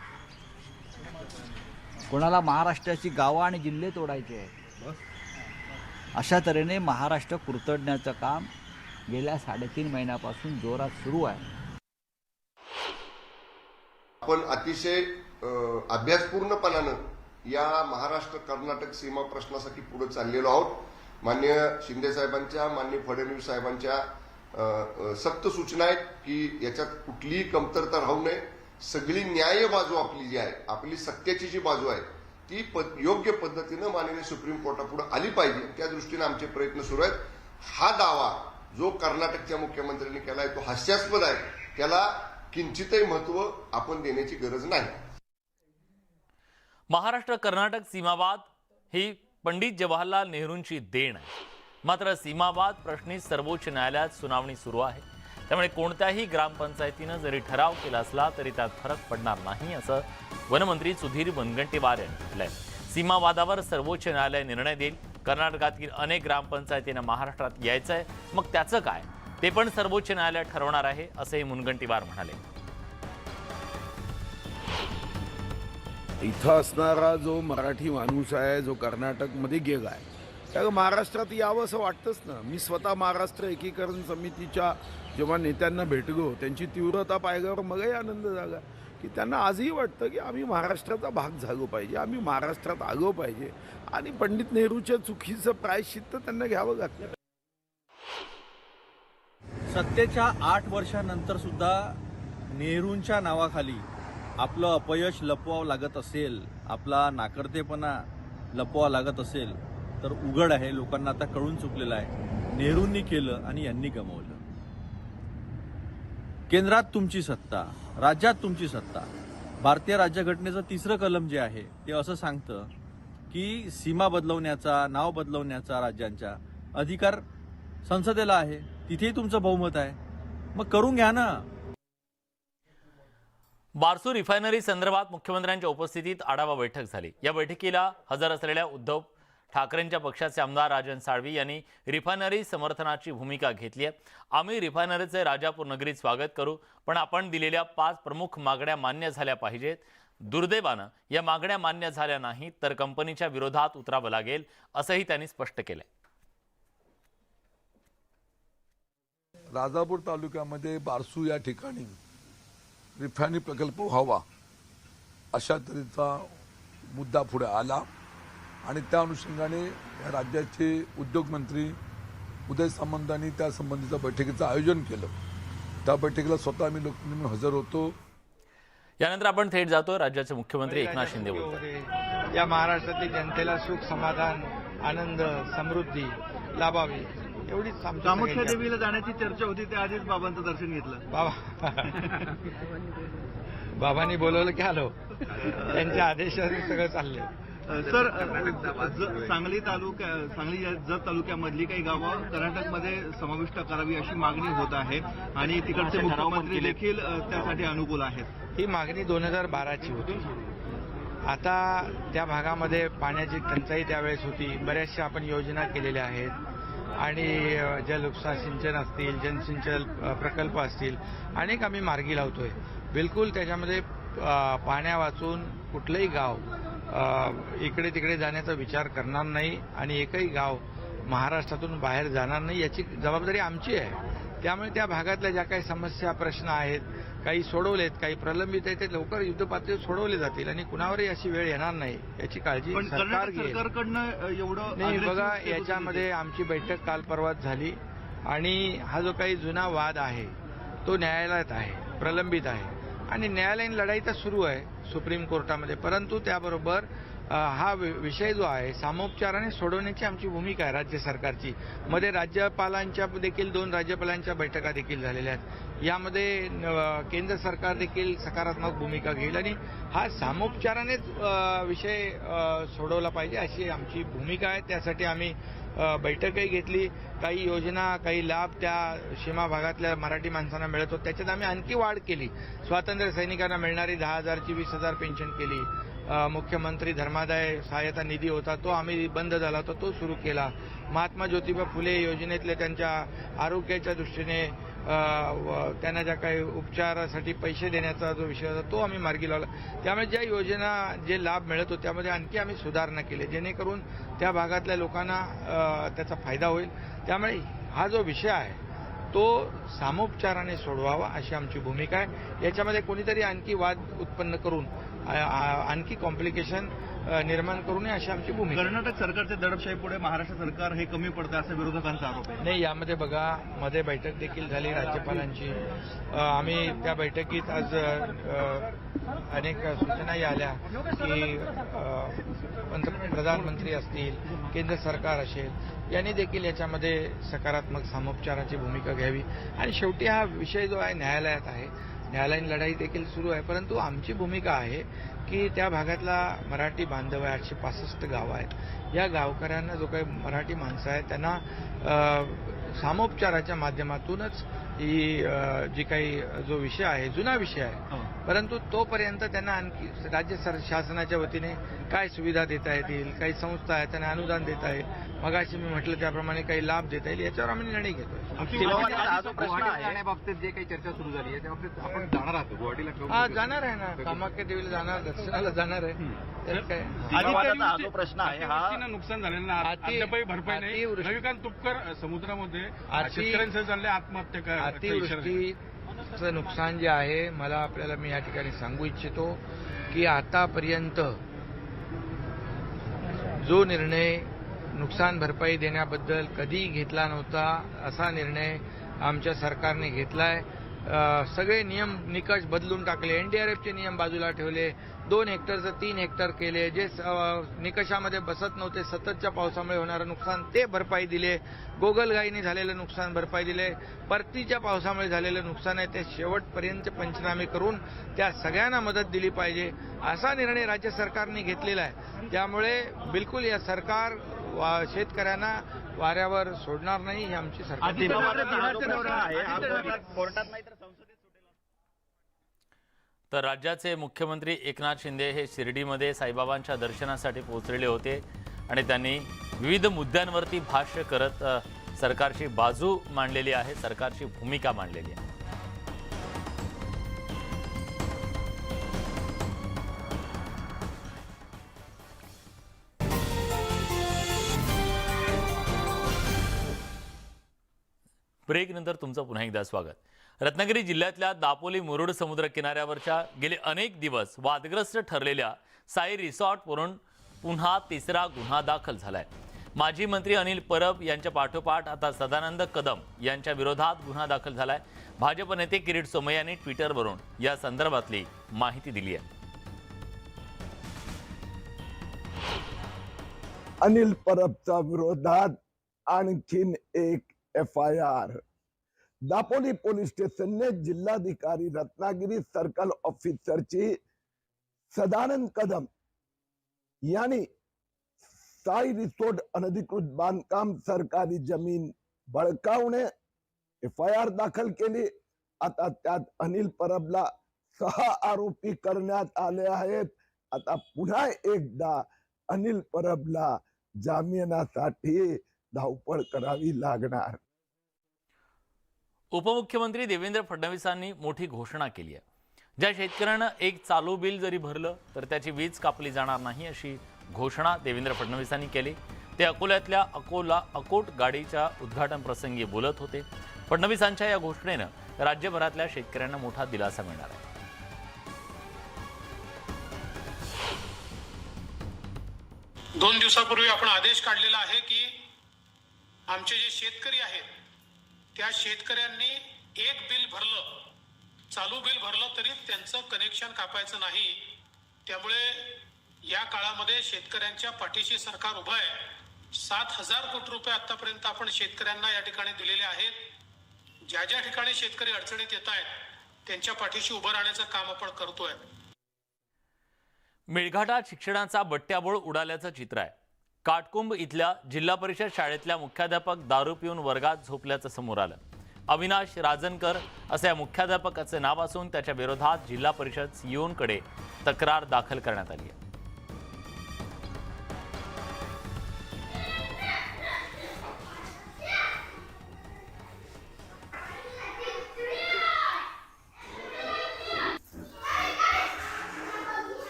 कोणाला महाराष्ट्राची गावं आणि जिल्हे तोडायचे आहेत. अशा तऱ्हेने महाराष्ट्र कुरतडण्याचं काम गेल्या 3.5 महिन्यापासून जोरात सुरू आहे. आपण अतिशय अभ्यासपूर्णपणानं या महाराष्ट्र कर्नाटक सीमा प्रश्नासाठी पुढे चाललेलो आहोत. माननीय शिंदे साहेबांच्या, माननीय फडणवीस साहेबांच्या सक्त सूचना आहेत की याच्यात कुठलीही कमतरता राहू नये. सगळी न्याय बाजू आपली जी आहे, आपली सत्याची जी बाजू आहे ती योग्य पद्धतीनं माननीय सुप्रीम कोर्टापुढे आली पाहिजे. त्या दृष्टीने आमचे प्रयत्न सुरू आहेत. हा दावा जो कर्नाटकच्या मुख्यमंत्र्यांनी केला आहे तो हास्यास्पद आहे. त्याला किंचितही महत्त्व आपण देण्याची गरज नाही. महाराष्ट्र कर्नाटक सीमावाद ही पंडित जवाहरलाल नेहरूंची देण आहे. मात्र सीमावाद प्रश्नी सर्वोच्च न्यायालयात सुनावणी सुरू आहे. त्यामुळे कोणत्याही ग्रामपंचायतीनं जरी ठराव केला असला तरी त्यात फरक पडणार नाही असं वनमंत्री सुधीर मुनगंटीवार यांनी म्हटलंय. सीमावादावर सर्वोच्च न्यायालय निर्णय देईल. कर्नाटकातील अनेक ग्रामपंचायतींना महाराष्ट्रात यायचंय, मग त्याचं काय? ते पण सर्वोच्च न्यायालय ठरवणार आहे, असेही मुनगंटीवार म्हणाले. इथं असणारा जो मराठी माणूस आहे, जो कर्नाटकमध्ये गेलाय, त्याला महाराष्ट्रात यावं असं वाटतंच ना. मी स्वतः महाराष्ट्र एकीकरण समितीच्या जेव्हा नेत्यांना भेटलो, त्यांची तीव्रता पाहिल्यावर मलाही आनंद झाला की त्यांना आजही वाटतं की आम्ही महाराष्ट्राचा भाग झालो पाहिजे, आम्ही महाराष्ट्रात आलो पाहिजे आणि पंडित नेहरूच्या चुकीचं प्रायश्चित्त त्यांना घ्यावं लागतं. सत्तेच्या 8 वर्षानंतर सुद्धा नेहरूंच्या नावाखाली आपलं अपयश लपवावं लागत असेल, आपला नाकर्तेपणा लपवावा लागत असेल तर उघड आहे, लोकांना आता कळून चुकलेलं आहे. नेहरूंनी केलं आणि यांनी गमावलं. केंद्रात तुमची सत्ता, राज्यात तुमची सत्ता. भारतीय राज्यघटनेचं 3रं कलम जे आहे ते असं सांगतं की सीमा बदलवण्याचा, नाव बदलवण्याचा राज्यांच्या अधिकार संसदेला आहे. तिथेही तुमचं बहुमत आहे, मग करून घ्या ना. बारसू रिफायनरी संदर्भात मुख्यमंत्र्यांच्या उपस्थितीत आढावा बैठक झाली. या बैठकीला हजर असलेल्या उद्धव ठाकरेंच्या पक्षाचे आमदार राजन साळवी यांनी रिफायनरी समर्थनाची भूमिका घेतली आहे. आम्ही रिफायनरीचे राजापूर नगरीत स्वागत करू, पण आपण दिलेल्या 5 प्रमुख मागण्या मान्य झाल्या पाहिजेत. दुर्दैवानं या मागण्या मान्य झाल्या नाही तर कंपनीच्या विरोधात उतरावं लागेल, असंही त्यांनी स्पष्ट केलंय. राजापूर तालुक्यामध्ये बारसू या ठिकाणी रिफायनरी प्रकल्प व्हावा अशा तऱ्हेचा मुद्दा पुढे आला आणि त्या अनुषंगाने या राज्याचे उद्योगमंत्री उदय सामंतांनी त्या संबंधीच्या बैठकीचं आयोजन केलं. त्या बैठकीला स्वतः मी लोकप्रतिनिधी हजर होतो. यानंतर आपण थेट जातो राज्याचे मुख्यमंत्री एकनाथ शिंदे बोलतात. या महाराष्ट्रातील जनतेला सुख, समाधान, आनंद, समृद्धी लाभावी एवढीच कामाख्या देवीला जाण्याची चर्चा होती. त्या आधीच बाबांचं दर्शन घेतलं. बाबांनी बोलवलं की आलो. त्यांच्या आदेशाने सगळं चाललंय. सर, सांगली जत तालुक्यामधली काही गावं कर्नाटकमध्ये समाविष्ट करावी अशी मागणी होत आहे आणि तिकडचे मुख्यमंत्री देखील त्यासाठी अनुकूल आहेत. ही मागणी 2012ची होती. आता त्या भागामध्ये पाण्याची टंचाई त्यावेळेस होती. बऱ्याचशा आपण योजना केलेल्या आहेत आणि जलउपसा सिंचन असतील, जनसिंचन प्रकल्प असतील, अनेक आम्ही मार्गी लावतोय. बिलकुल त्याच्यामध्ये पाण्या वाचून कुठलंही गाव इकडे तिकडे जाण्याचा विचार करणार नाही आणि एकही गाव महाराष्ट्रातून बाहेर जाणार नाही, याची जबाबदारी आमची आहे. त्यामुळे त्या भागातल्या ज्या काही समस्या, प्रश्न आहेत, काही सोडवलेत, काही प्रलंबित आहेत, ते लवकर युद्धपातळीवर सोडवले जातील आणि कुणावरही अशी वेळ येणार नाही याची काळजी सरकार घेईल. एवढं नाही बघा, याच्यामध्ये आमची बैठक काल परवाच झाली आणि हा जो काही जुना वाद आहे तो न्यायालयात आहे, प्रलंबित आहे आणि न्यायालयीन लढाई तर सुरू आहे सुप्रीम कोर्टामध्ये. परंतु त्याबरोबर हा विषय जो आहे सामोपचाराने सोडवण्याची आमची भूमिका आहे राज्य सरकारची. मध्ये राज्यपालांच्या देखील 2 राज्यपालांच्या बैठका देखील झालेल्या आहेत. यामध्ये केंद्र सरकार देखील सकारात्मक भूमिका घेईल आणि हा सामोपचारानेच विषय सोडवला पाहिजे अशी आमची भूमिका आहे. त्यासाठी आम्ही बैठकही घेतली. काही योजना, काही लाभ त्या सीमा भागातल्या मराठी माणसांना मिळत होत, त्याच्यात आम्ही आणखी वाढ केली. स्वातंत्र्य सैनिकांना मिळणारी 10,000ची 20,000 पेन्शन केली. मुख्यमंत्री धर्मादाय सहायता निधी होता तो आम्ही बंद झाला होता, तो सुरू केला. महात्मा ज्योतिबा फुले योजनेतले त्यांच्या आरोग्याच्या दृष्टीने त्यांना ज्या काही उपचारासाठी पैसे देण्याचा जो विषय होता तो आम्ही मार्गी लावला. त्यामुळे ज्या योजना, जे लाभ मिळत होते त्यामध्ये आणखी आम्ही सुधारणा केली जेणेकरून त्या भागातल्या लोकांना त्याचा फायदा होईल. त्यामुळे हा जो विषय आहे तो सामोपचाराने सोडवावा अशी आमची भूमिका आहे. याच्यामध्ये कोणीतरी आणखी वाद उत्पन्न करून आणखी कॉम्प्लिकेशन निर्माण करू नये अशी आमची भूमिका. कर्नाटक सरकारच्या दडपशाहीपुढे महाराष्ट्र सरकार हे कमी पडतं असं विरोधकांचा आरोप आहे. नाही, यामध्ये बघा, मध्ये बैठक देखील झाली राज्यपालांची. आम्ही त्या बैठकीत आज अनेक सूचनाही आल्या की प्रधानमंत्री असतील, केंद्र सरकार असेल, यांनी देखील याच्यामध्ये सकारात्मक सामोपचाराची भूमिका घ्यावी. आणि शेवटी हा विषय जो आहे न्यायालयात आहे, न्यायालयीन लढाई देखील सुरू आहे. परंतु आमची भूमिका आहे की त्या भागातला मराठी बांधव आहे, 865 गावं आहेत. या गावकऱ्यांना, जो काही मराठी माणसं आहेत, त्यांना सामोपचाराच्या माध्यमातूनच ही जी काही जो विषय आहे जुना विषय आहे, परंतु तोपर्यंत त्यांना आणखी राज्य शासनाच्या वतीने काय सुविधा देता येतील, काही संस्था आहेत त्यांना अनुदान देता येईल, मगाशी मी म्हटलं त्याप्रमाणे काही लाभ देता येईल, याच्यावर आम्ही निर्णय घेतोय. जाण्याबाबतीत जे काही चर्चा सुरू झाली आहे त्या बाबतीत आपण जाणार आहात गुवाहाटीला? हा, जाणार आहे ना, कामाख्या देवीला जाणार, दर्शनाला जाणार आहे. हा जो प्रश्न आहे हा नुकसान झालेलं अद्यापही भरपाई नाही. रविकांत तुपकर समुद्रामध्ये शेतकऱ्यांसह चालले आत्महत्या. अतिवृष्टीचं नुकसान जे आहे, मला मी या ठिकाणी सांगू इच्छितो की आतापर्यंत जो निर्णय नुकसान भरपाई देण्याबद्दल कधी घेतला नव्हता, असा निर्णय आमच्या सरकारने घेतलाय. सगळे नियम निकष बदलून टाकले, एनडीआरएफचे नियम बाजूला ठेवले, 2 हेक्टरचं 3 हेक्टर केले, जे निकषामध्ये बसत नव्हते, सततच्या पावसामुळे होणारं नुकसान ते भरपाई दिले, गोगलगाईने झालेलं नुकसान भरपाई दिले, परतीच्या पावसामुळे झालेलं नुकसान आहे ते शेवटपर्यंत पंचनामे करून त्या सगळ्यांना मदत दिली पाहिजे, असा निर्णय राज्य सरकारने घेतलेला आहे. त्यामुळे बिलकुल या सरकार शेतकऱ्यांना वाऱ्यावर सोडणार नाही, ही आमची सरकार. तर राज्याचे मुख्यमंत्री एकनाथ शिंदे हे शिर्डीमध्ये साईबाबांच्या दर्शनासाठी पोहोचलेले होते आणि त्यांनी विविध मुद्द्यांवरती भाष्य करत सरकारची बाजू मांडलेली आहे, सरकारची भूमिका मांडलेली आहे. ब्रेकनंतर तुमचं पुन्हा एकदा स्वागत. रत्नागिरी जिल्ह्यातल्या दापोली मुरुड समुद्र किनाऱ्यावरच्या गेले अनेक दिवस वादग्रस्त ठरलेल्या साई रिसॉर्टवरून पुन्हा तिसरा गुन्हा दाखल झालाय. माजी मंत्री अनिल परब यांच्या पाठोपाठ आता सदानंद कदम यांच्या विरोधात गुन्हा दाखल झालाय. भाजप नेते किरीट सोमय्या यांनी ट्विटरवरून या संदर्भातली माहिती दिली आहे. अनिल परबच्या विरोधात आणखीन एक FIR. दापोली पोलीस स्टेशनने जिल्हाधिकारी रत्नागिरी सर्कल ऑफिसरची सदानंद कदम यांनी साई रिसोर्ट अनधिकृत बांधकाम सरकारी जमीन बळकावणे FIR दाखल केली. आता त्यात अनिल परबला 6 आरोपी करण्यात आले आहेत. आता पुन्हा एकदा अनिल परबला जामिनासाठी धावपळ करावी लागणार. उपमुख्यमंत्री देवेंद्र फडणवीसांनी मोठी घोषणा केली आहे. ज्या शेतकऱ्यांना एक चालू बिल जरी भरलं तर त्याची वीज कापली जाणार नाही, अशी घोषणा देवेंद्र फडणवीसांनी केली. ते अकोल्यातल्या अकोट गाडीच्या उद्घाटन प्रसंगी बोलत होते. फडणवीसांच्या या घोषणेनं राज्यभरातल्या शेतकऱ्यांना मोठा दिलासा मिळणार आहे. 2 दिवसापूर्वी आपण आदेश काढलेला आहे की आमचे जे शेतकरी आहेत त्या शेतकऱ्यांनी एक बिल भरलं, चालू बिल भरलं तरी त्यांचं कनेक्शन कापायचं नाही. त्यामुळे या काळामध्ये शेतकऱ्यांच्या पाठीशी सरकार उभं आहे. 7,000 कोटी रुपये आतापर्यंत आपण शेतकऱ्यांना या ठिकाणी दिलेले आहेत. ज्या ज्या ठिकाणी शेतकरी अडचणीत येत आहेत त्यांच्या पाठीशी उभं राहण्याचं काम आपण करतोय. मेळघाटात शिक्षणाचा बट्ट्याबोळ उडाल्याचं चित्र आहे. काटकुंभ इथल्या जिल्हा परिषद शाळेतल्या मुख्याध्यापक दारू पिऊन वर्गात झोपल्याचं समोर आलं. अविनाश राजनकर असं या मुख्याध्यापकाचं नाव असून त्याच्या विरोधात जिल्हा परिषद सीईओंकडे तक्रार दाखल करण्यात आली आहे.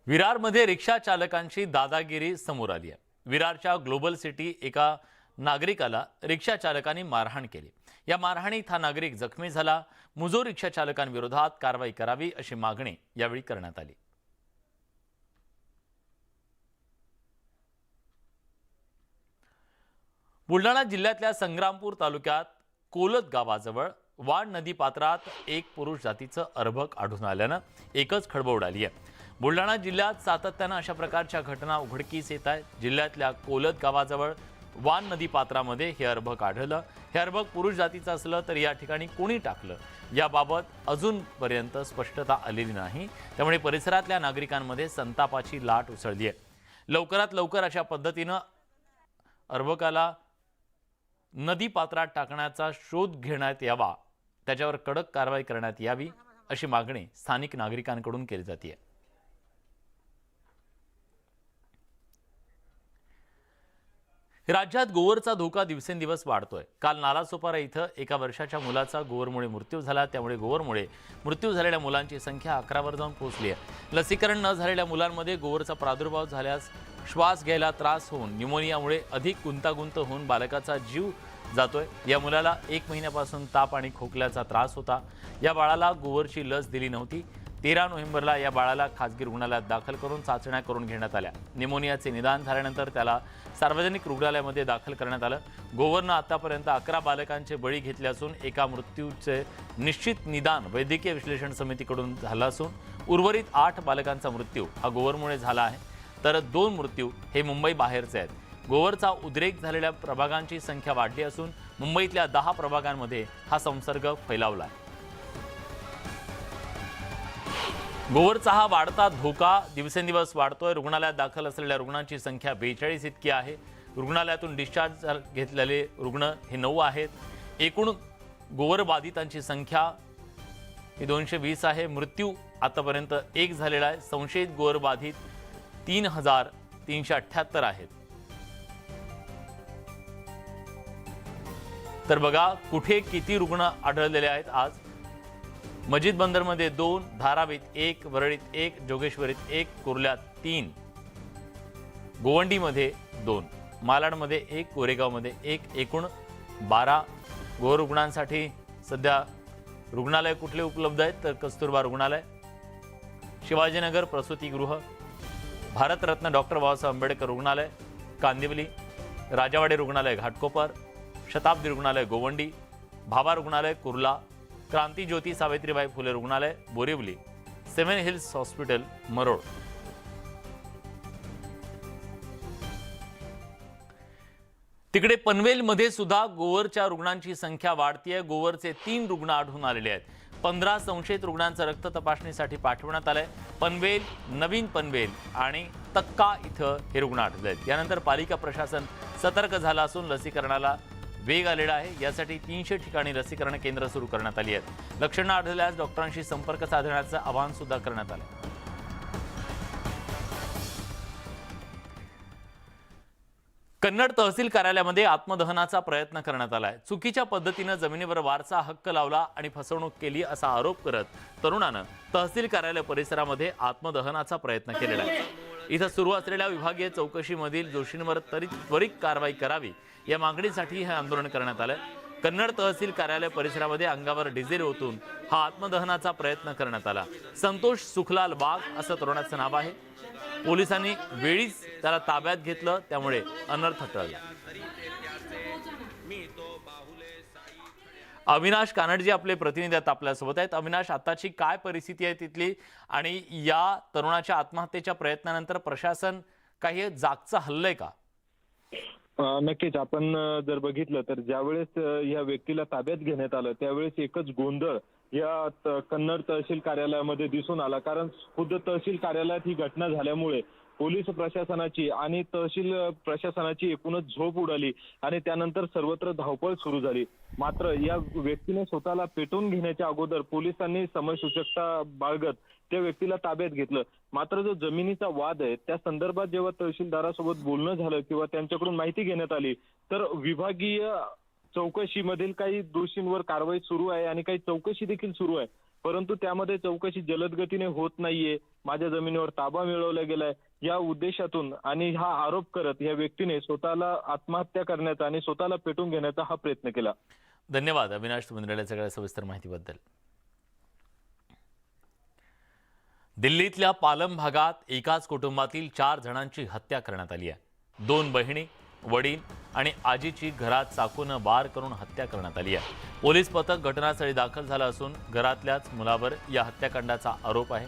विरारमध्ये रिक्षा चालकांची दादागिरी समोर आली आहे. विरारच्या ग्लोबल सिटी एका नागरिकाला रिक्षा चालकांनी मारहाण केली. या मारहाणीत हा नागरिक जखमी झाला. मुजोर रिक्षा चालकांविरोधात कारवाई करावी अशी मागणी यावेळी करण्यात आली. बुलढाणा जिल्ह्यातल्या संग्रामपूर तालुक्यात कोलत गावाजवळ वाढ नदी पात्रात एक पुरुष जातीचं अर्भक आढळून आल्यानं एकच खळबळ उडाली आहे. बुलढाणा जिल्ह्यात सातत्यानं अशा प्रकारच्या घटना उघडकीस येत आहेत. जिल्ह्यातल्या कोलत गावाजवळ वान नदी पात्रामध्ये हे अर्भक आढळलं. हे अर्भक पुरुष जातीचं असलं तर या ठिकाणी कोणी टाकलं याबाबत अजूनपर्यंत स्पष्टता आलेली नाही. त्यामुळे परिसरातल्या नागरिकांमध्ये संतापाची लाट उसळली आहे. लवकरात लवकर अशा पद्धतीनं अर्भकाला नदी पात्रात टाकण्याचा शोध घेण्यात यावा, त्याच्यावर कडक कारवाई करण्यात यावी अशी मागणी स्थानिक नागरिकांकडून केली जाते. राज्यात गोवरचा धोका दिवसेंदिवस वाढतोय. काल नालासोपारा इथं एका वर्षाच्या मुलाचा गोवरमुळे मृत्यू झाला. त्यामुळे गोवरमुळे मृत्यू झालेल्या मुलांची संख्या 11 वर जाऊन पोहोचली आहे. लसीकरण न झालेल्या मुलांमध्ये गोवरचा प्रादुर्भाव झाल्यास श्वास घ्यायला त्रास होऊन न्यूमोनियामुळे अधिक गुंतागुंत होऊन बालकाचा जीव जातोय. या मुलाला 1 महिन्यापासून ताप आणि खोकल्याचा त्रास होता. या बाळाला गोवरची लस दिली नव्हती. 13 नोव्हेंबरला या बाळाला खासगी रुग्णालयात दाखल करून चाचण्या करून घेण्यात आल्या. न्यूमोनियाचे निदान झाल्यानंतर त्याला सार्वजनिक रुग्णालयामध्ये दाखल करण्यात आलं. गोवरनं आतापर्यंत 11 बालकांचे बळी घेतले असून एका मृत्यूचे निश्चित निदान वैद्यकीय विश्लेषण समितीकडून झालं असून उर्वरित 8 बालकांचा मृत्यू हा गोवरमुळे झाला आहे, तर 2 मृत्यू हे मुंबई बाहेरचे आहेत. गोवरचा उद्रेक झालेल्या प्रभागांची संख्या वाढली असून मुंबईतल्या 10 प्रभागांमध्ये हा संसर्ग फैलावला आहे. गोवरचा हा वाढता धोका दिवसेंदिवस वाढतोय. रुग्णालयात दाखल असलेल्या रुग्णांची संख्या 42 इतकी आहे. रुग्णालयातून डिस्चार्ज घेतलेले रुग्ण हे 9 आहेत. एकूण गोवर बाधितांची संख्या ही 220 आहे. मृत्यू आतापर्यंत 1 झालेला आहे. संशयित गोवर बाधित 3,378 आहेत. तर बघा कुठे किती रुग्ण आढळलेले आहेत आज. मजीद बंदरमध्ये 2, धारावीत 1, वरळीत 1, जोगेश्वरीत 1, कुर्ल्यात 3, गोवंडीमध्ये 2, मालाडमध्ये 1, कोरेगावमध्ये 1, एकूण 12 गोवर रुग्णांसाठी सध्या रुग्णालय कुठले उपलब्ध आहेत तर कस्तुरबा रुग्णालय, शिवाजीनगर प्रसूतीगृह, भारतरत्न डॉक्टर बाबासाहेब आंबेडकर रुग्णालय कांदिवली, राजावाडी रुग्णालय घाटकोपर, शताब्दी रुग्णालय गोवंडी, भाभा रुग्णालय कुर्ला, क्रांती ज्योती सावित्रीबाई फुले रुग्णालय बोरिवली, 7 हिल्स हॉस्पिटल मरोड. तिकडे पनवेलमध्ये सुद्धा गोवरच्या रुग्णांची संख्या वाढतीये. गोवरचे 3 रुग्ण आढळून आलेले आहेत. 15 संशयित रुग्णांचं रक्त तपासणीसाठी पाठवण्यात आलंय. पनवेल, नवीन पनवेल आणि तक्का इथं हे रुग्ण आढळले आहेत. यानंतर पालिका प्रशासन सतर्क झालं असून लसीकरणाला वेग आलेला आहे. यासाठी 300 ठिकाणी लसीकरण केंद्र सुरू करण्यात आली आहेत. लक्षणं आढळल्यास डॉक्टरांशी संपर्क साधण्याचं आवाहन सुद्धा करण्यात आलं. कन्नड तहसील कार्यालयामध्ये आत्मदहनाचा प्रयत्न करण्यात आलाय. चुकीच्या पद्धतीनं जमिनीवर वारसा हक्क लावला आणि फसवणूक केली असा आरोप करत तरुणानं तहसील कार्यालय परिसरामध्ये आत्मदहनाचा प्रयत्न केलेला आहे. इथं सुरू असलेल्या विभागीय चौकशीमधील दोषींवर त्वरित कारवाई करावी या मागणीसाठी हे आंदोलन करण्यात आलं. कन्नड तहसील कार्यालय परिसरामध्ये अंगावर डिझेल ओतून हा आत्मदहनाचा प्रयत्न करण्यात आला. संतोष सुखलाल वाघ असं तरुणाचं नाव आहे. पोलिसांनी वेळीच त्याला ताब्यात घेतलं, त्यामुळे अनर्थ टळला. अविनाश कानडजी आपले प्रतिनिधी आता आपल्यासोबत आहेत. अविनाश, आताची काय परिस्थिती आहे तिथली आणि या तरुणाच्या आत्महत्येच्या प्रयत्नानंतर प्रशासन काही जागचं हल्लंय का? नक्कीच. आपण जर बघितलं तर ज्यावेळेस या व्यक्तीला ताब्यात घेण्यात आलं त्यावेळेस एकच गोंधळ या कन्नड तहसील कार्यालयामध्ये दिसून आला. कारण खुद्द तहसील कार्यालयात ही घटना झाल्यामुळे पोलीस प्रशासनाची आणि तहसील प्रशासनाची एकूणच झोप उडाली आणि त्यानंतर सर्वत्र धावपळ सुरू झाली. मात्र या व्यक्तीने स्वतःला पेटवून घेण्याच्या अगोदर पोलिसांनी समयसूचकता बाळगत त्या व्यक्तीला ताब्यात घेतलं. मात्र जो जमिनीचा वाद आहे त्या संदर्भात जेव्हा तहसीलदारासोबत बोलणं झालं किंवा त्यांच्याकडून माहिती घेण्यात आली तर विभागीय चौकशीमधील काही दोषींवर कारवाई सुरू आहे आणि काही चौकशी देखील सुरू आहे. परंतु त्यामध्ये चौकशी जलद गतीने होत नाहीये. माझ्या जमिनीवर ताबा मिळवला गेलाय या उद्देशातून आणि हा आरोप करत या व्यक्तीने स्वतःला आत्महत्या करण्याचा आणि स्वतःला पेटून घेण्याचा हा प्रयत्न केला. धन्यवाद अविनाश, तुम्ही दिलेल्या सगळ्या सविस्तर माहितीबद्दल. दिल्लीतल्या पालम भागात एकाच कुटुंबातील 4 जणांची हत्या करण्यात आली आहे. 2 बहिणी, वडील आणि आजीची घरात चाकूनं वार करून हत्या करण्यात आली आहे. पोलीस पथक घटनास्थळी दाखल झालं असून घरातल्याच मुलावर या हत्याकांडाचा आरोप आहे.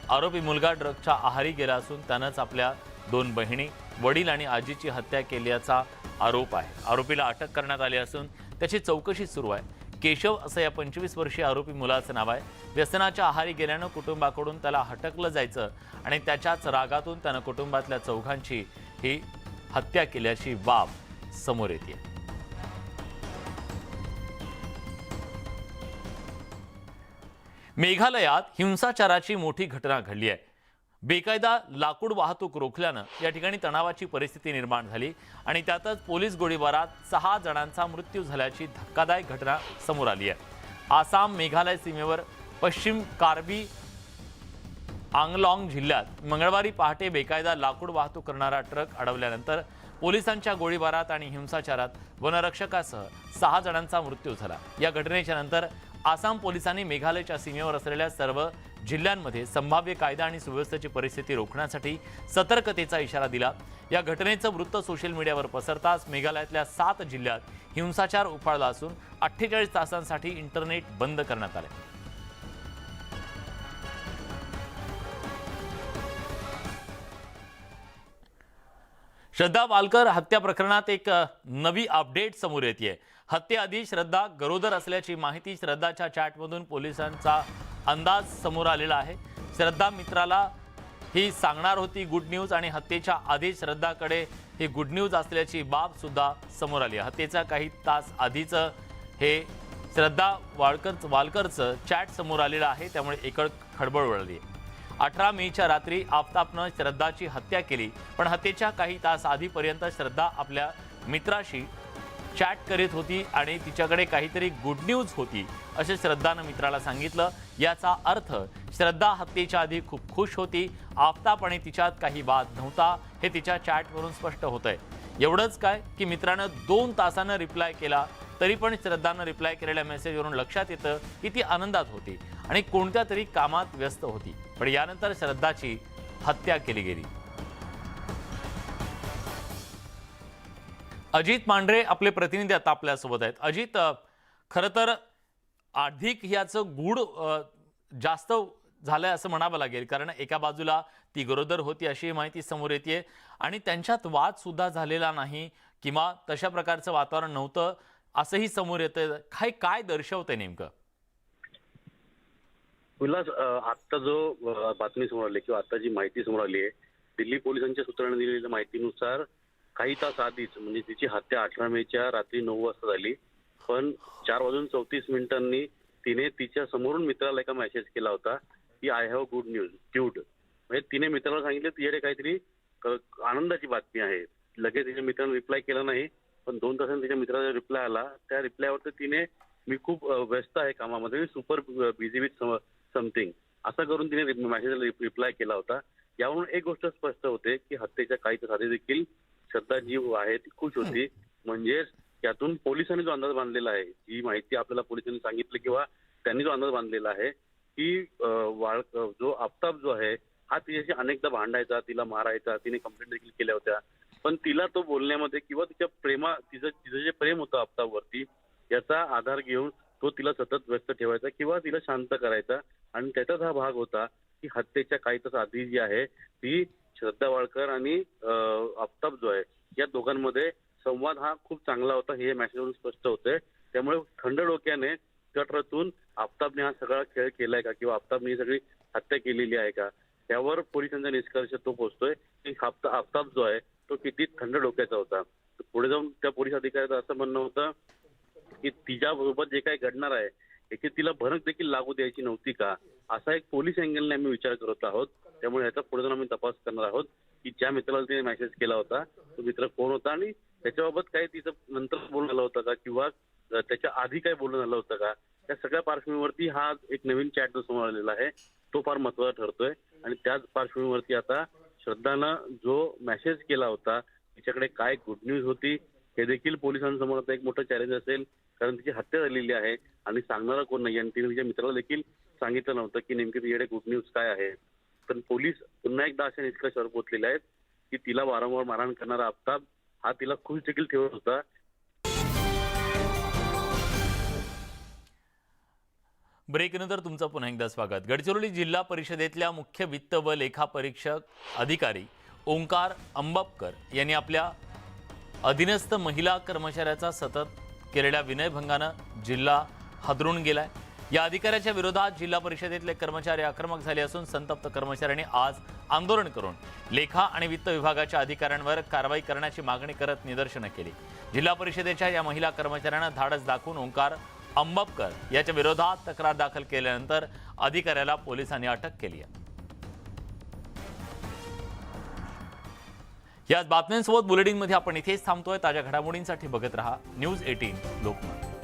आरोपी मुलगा ड्रग्जच्या आहारी गेला असून त्यानंच आपल्या 2 बहिणी, वडील आणि आजीची हत्या केल्याचा आरोप आहे. आरोपीला अटक करण्यात आली असून त्याची चौकशी सुरू आहे. केशव असं या 25 वर्षीय आरोपी मुलाचं नाव आहे. व्यसनाच्या आहारी गेल्यानं कुटुंबाकडून त्याला हटकलं जायचं आणि त्याच्याच रागातून त्यानं कुटुंबातल्या चौघांची ही हत्या केल्याची बाब समोर येते. मेघालयात हिंसाचाराची मोठी घटना घडली आहे. बेकायदा लाकूड वाहतूक रोखल्यानं या ठिकाणी तणावाची परिस्थिती निर्माण झाली आणि त्यातच पोलीस गोळीबारात 6 जणांचा मृत्यू झाल्याची धक्कादायक घटना समोर आली आहे. आसाम मेघालय सीमेवर पश्चिम कार्बी आंगलाँग जिल्ह्यात मंगळवारी पहाटे बेकायदा लाकूड वाहतूक करणारा ट्रक अडवल्यानंतर पोलिसांच्या गोळीबारात आणि हिंसाचारात वनरक्षकासह 6 जणांचा मृत्यू झाला. या घटनेच्या नंतर आसाम पोलिसांनी मेघालयच्या सीमेवर असलेल्या सर्व जिल्ह्यांमध्ये संभाव्य कायदा आणि सुव्यवस्थेची परिस्थिती रोखण्यासाठी सतर्कतेचा इशारा दिला. या घटनेचं वृत्त सोशल मीडियावर पसरताच मेघालयातल्या 7 जिल्ह्यात हिंसाचार उफाळला असून 48 तासांसाठी इंटरनेट बंद करण्यात आले. श्रद्धा वालकर हत्या प्रकरणात एक नवी अपडेट समोर येते. हत्येआधी श्रद्धा गरोदर असल्याची माहिती श्रद्धाच्या चॅटमधून पोलिसांचा अंदाज समोर आलेला आहे. श्रद्धा मित्राला ही सांगणार होती गुड न्यूज आणि हत्येच्या आधी श्रद्धाकडे ही गुड न्यूज असल्याची बाब सुद्धा समोर आली. हत्येचा काही तास आधीच हे श्रद्धा वालकरचं चॅट समोर आलेलं आहे, त्यामुळे एकच खळबळ उडाली. 18 मेच्या रात्री आफताबनं श्रद्धाची हत्या केली, पण हत्येच्या काही तास आधीपर्यंत श्रद्धा आपल्या मित्राशी चॅट करीत होती आणि तिच्याकडे काहीतरी गुड न्यूज होती असे श्रद्धानं मित्राला सांगितलं. याचा अर्थ श्रद्धा हत्येच्या आधी खूप खुश होती. आफताब आणि तिच्यात काही वाद नव्हता हे तिच्या चॅटवरून स्पष्ट होतंय. एवढंच काय की मित्रानं 2 तासानं रिप्लाय केला, तरी पण श्रद्धानं रिप्लाय केलेल्या मेसेजवरून लक्षात येतं की ती आनंदात होती आणि कोणत्या तरी कामात व्यस्त होती. पण यानंतर श्रद्धाची हत्या केली गेली. अजित मांढरे आपले प्रतिनिधी आता आपल्यासोबत आहेत. अजित, खरं तर अधिक याचं गूढ जास्त झालंय असं म्हणावं लागेल, कारण एका बाजूला ती गरोदर होती अशी माहिती समोर येते आणि त्यांच्यात वाद सुद्धा झालेला नाही किंवा तशा प्रकारचं वातावरण नव्हतं असंही समोर येतं. काय दर्शवतंय नेमकं? उल्हास, आत्ता जो बातमी समोर आली किंवा आता जी माहिती समोर आली आहे, दिल्ली पोलिसांच्या सूत्रांनी दिलेल्या माहितीनुसार काही तास आधीच म्हणजे तिची हत्या 18 मेच्या रात्री 9 वाजता झाली. पण 4:34 तिने तिच्या समोरून मित्राला एका मेसेज केला होता की I have good news dude. म्हणजे तिने मित्राला सांगितलं तिच्याकडे काहीतरी आनंदाची बातमी आहे. लगेच तिच्या मित्राने रिप्लाय केला नाही, पण 2 तासांनी तिच्या मित्राचा रिप्लाय आला. त्या रिप्लायवर तिने मी खूप व्यस्त आहे कामामध्ये, सुपर बिझी विथ समथिंग असं करून तिने मेसेजला रिप्लाय केला होता. यावरून एक गोष्ट स्पष्ट होते की हत्येच्या काही तास आधी देखील श्रद्धा जी आहे ती खुश होती. म्हणजेच यातून पोलिसांनी जो अंदाज बांधलेला आहे, जी माहिती आपल्याला पोलिसांनी सांगितलं किंवा त्यांनी जो अंदाज बांधलेला आहे की जो आफताब जो आहे हा तिच्याशी अनेकदा भांडायचा, तिला मारायचा, तिने कंप्लेंट देखील केल्या होत्या. पण तिला तो बोलण्यामध्ये किंवा तिचं जे प्रेम होतं आफताबवरती याचा आधार घेऊन तो तिला सतत व्यस्त ठेवायचा किंवा तिला शांत करायचा. आणि त्याचाच हा भाग होता की हत्येच्या काही तास आधी जी आहे ती श्रद्धा वाळकर आणि आफताब जो आहे या दोघांमध्ये संवाद हा खूप चांगला होता हे मॅसेजवरून स्पष्ट होतंय. त्यामुळे थंड डोक्याने कट रचून आफताबने हा सगळा खेळ केलाय का किंवा आफताबने ही सगळी हत्या केलेली आहे का, त्यावर पोलिसांचा निष्कर्ष तो पोहोचतोय की आफताब जो आहे तो किती थंड डोक्याचा होता. पुढे जाऊन त्या पोलीस अधिकाऱ्याचं असं म्हणणं होतं की तिच्यासोबत जे काही घडणार आहे याची तिला भनक देखील लागू द्यायची नव्हती का, असा एक पोलीस अँगलने आम्ही विचार करत आहोत. त्यामुळे याचा पुढे जाऊन आम्ही तपास करणार आहोत की ज्या मित्राला तिने मेसेज केला होता तो मित्र कोण होता आणि त्याच्याबाबत काही तिचं नंतर बोलणं झालं होतं का किंवा त्याच्या आधी काय बोलणं झालं होतं का. त्या सगळ्या पार्श्वभूमीवरती हा एक नवीन चॅट जो समोर आलेला आहे तो फार महत्त्वाचा ठरतोय. आणि त्याच पार्श्वभूमीवरती आता श्रद्धानं जो मेसेज केला होता तिच्याकडे काय गुड न्यूज होती हे देखील पोलिसांसमोर आता एक मोठं चॅलेंज असेल, कारण तिची हत्या झालेली आहे आणि सांगणारा कोण नाही आणि तिने तिच्या मित्राला देखील सांगितलं नव्हतं की नेमकी तिच्याकडे गुड न्यूज काय आहे. पण पोलीस पुन्हा एकदा अशा निष्कर्षावर पोहोचलेले आहेत की तिला वारंवार मारहाण करणारा आफताब हा तिला खुश देखील ठेवत होता. ब्रेकनंतर तुमचं पुन्हा एकदा स्वागत. गडचिरोली जिल्हा परिषदेतल्या मुख्य वित्त व लेखा परीक्षक अधिकारी ओंकार अंबपकर यांनी आपल्या अधीनस्थ महिला कर्मचाऱ्याचा सतत केलेल्या विनयभंगानं जिल्हा हादरून गेलाय। या अधिकाऱ्याच्या विरोधात जिल्हा परिषदेतले कर्मचारी आक्रमक झाले असून संतप्त कर्मचाऱ्यांनी आज आंदोलन करून लेखा आणि वित्त विभागाच्या अधिकाऱ्यांवर कारवाई करण्याची मागणी करत निदर्शनं केली। जिल्हा परिषदेच्या या महिला कर्मचाऱ्यांना धाडस दाखवून ओंकार अंबपकर याच्या विरोधात तक्रार दाखल केल्यानंतर अधिकाऱ्याला पोलिसांनी अटक केली आहे। याच बातम्यांसोबत बुलेटिनमध्ये आपण इथेच थांबतोय। ताज्या घडामोडींसाठी बघत रहा न्यूज 18 लोकमत।